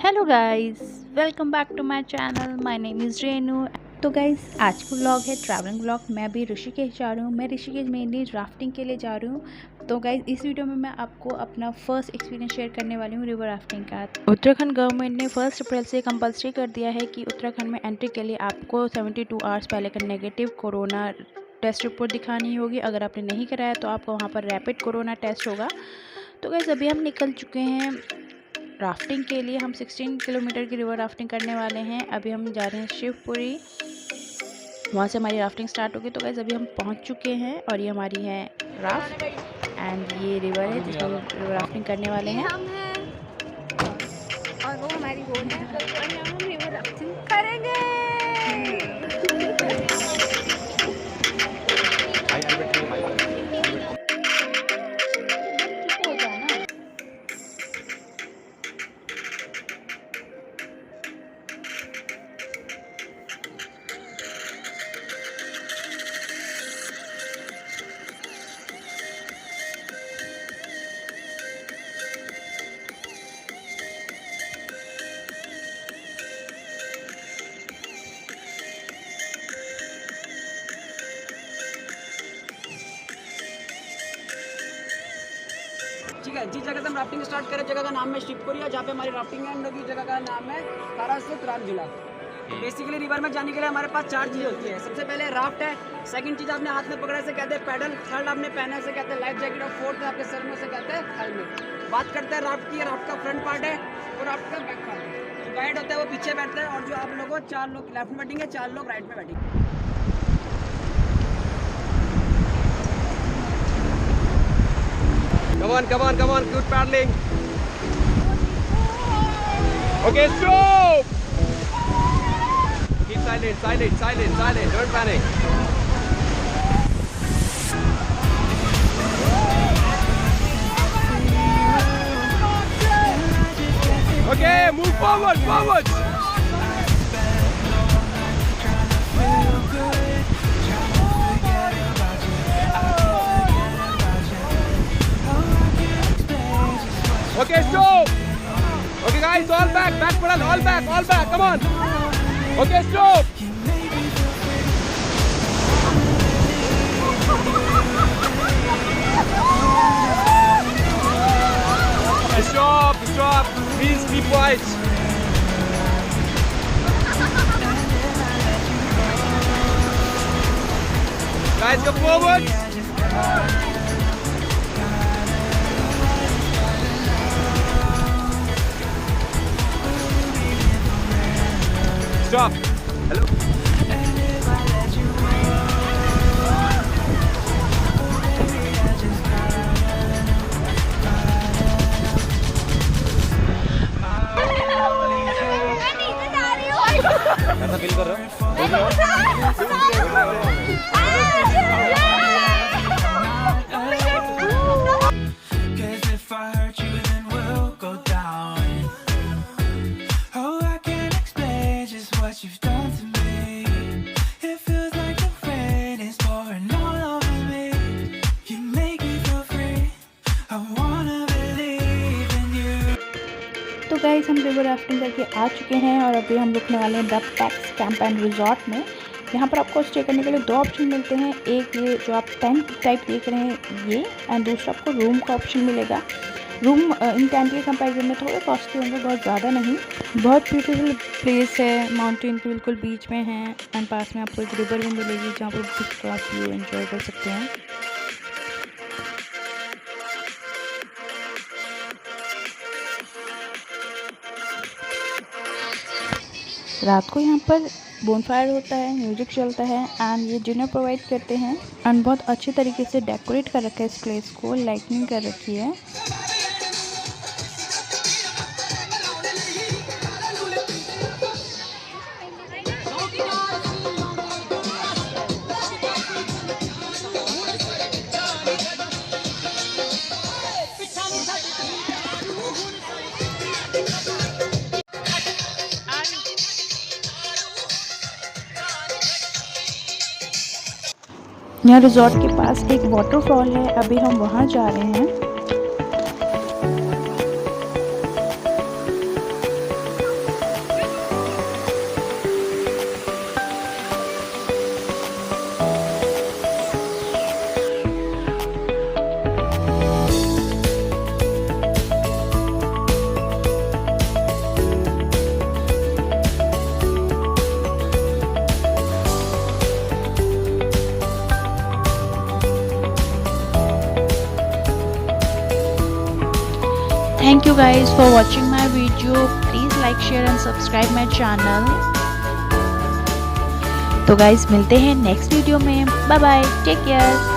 Hello guys, welcome back to my channel. My name is Renu. तो guys, आज का vlog है ट्रैवलिंग व्लॉग। मैं अभी ऋषिकेश जा रही हूँ। मैं ऋषिकेश मेनली राफ्टिंग के लिए जा रही हूँ। तो गाइस, इस वीडियो में मैं आपको अपना फर्स्ट एक्सपीरियंस शेयर करने वाली हूँ रिवर राफ्टिंग का। उत्तराखंड गवर्नमेंट ने 1 अप्रैल से कंपलसरी कर दिया है कि उत्तराखंड में एंट्री के लिए आपको 72 आवर्स पहले का नेगेटिव कोरोना टेस्ट रिपोर्ट दिखानी होगी। अगर आपने नहीं कराया तो आपको वहाँ पर रैपिड कोरोना टेस्ट होगा। तो गाइस, अभी हम निकल चुके हैं राफ्टिंग के लिए। हम 16 किलोमीटर की रिवर राफ्टिंग करने वाले हैं। अभी हम जा रहे हैं शिवपुरी, वहाँ से हमारी राफ्टिंग स्टार्ट होगी। तो गाइस, अभी हम पहुँच चुके हैं और ये हमारी है राफ्ट एंड ये रिवर है जिसमें हम रिवर राफ्टिंग करने वाले हैं। हम हैं और वो हमारी बोट है और यहाँ हम रिवर राफ्टिंग करेंगे। ठीक है, जिस जगह से हम राफ्टिंग स्टार्ट करें जगह का नाम है शिवपुरी, जहाँ पे हमारी राफ्टिंग एंड होगी। जगह का नाम है तारासुत जिला। बेसिकली रिवर में जाने के लिए हमारे पास 4 चीज़ें होती है। सबसे पहले राफ्ट है, सेकंड चीज़ आपने हाथ में पकड़ा से कहते हैं पैडल, थर्ड आपने पहना से कहते हैं लाइफ जैकेट और फोर्थ आपके सर में से कहते हैं हेलमेट। बात करते हैं राफ्ट की। राफ्ट का फ्रंट पार्ट है और राफ्ट का बैक पार्ट है। जो गाइड होता है वो पीछे बैठता है और जो आप लोगों 4 लोग लेफ्ट में बैठेंगे, 4 लोग राइट में बैठेंगे। Come on, good paddling. Okay, stop. Keep silent, don't panic. Okay, move forward. Okay, stop. Okay, guys, all back pedal, all back, come on. Okay, stop. Stop, please keep quiet. Guys, go forward. Stop. Hello. कैसा feel कर रहे तो guys, हम river rafting करके आ चुके हैं और अभी हम रुकने वाले हैं the PACS camp and resort में। यहाँ पर आपको स्टे करने के लिए 2 ऑप्शन मिलते हैं। एक ये जो आप टेंट टाइप देख रहे हैं ये, एंड दूसरा आपको रूम का ऑप्शन मिलेगा। रूम इन टेंट के कंपैरिजन में थोड़े कॉस्टली होंगे, बहुत ज़्यादा नहीं। बहुत ब्यूटीफुल प्लेस है, माउंटेन के बिल्कुल बीच में है एंड पास में आपको एक रिवर भी मिलेगी जहाँ पर आप व्यू एंजॉय कर सकते हैं। रात को यहाँ पर बोनफायर होता है, म्यूजिक चलता है एंड ये डिनर प्रोवाइड करते हैं एंड बहुत अच्छे तरीके से डेकोरेट कर रखा है इस प्लेस को, लाइटनिंग कर रखी है। यहाँ रिजॉर्ट के पास एक वाटरफॉल है, अभी हम वहाँ जा रहे हैं। Thank you guys for watching my video. Please like, share and subscribe my channel. तो गाइज मिलते हैं नेक्स्ट वीडियो में. Bye bye, take care.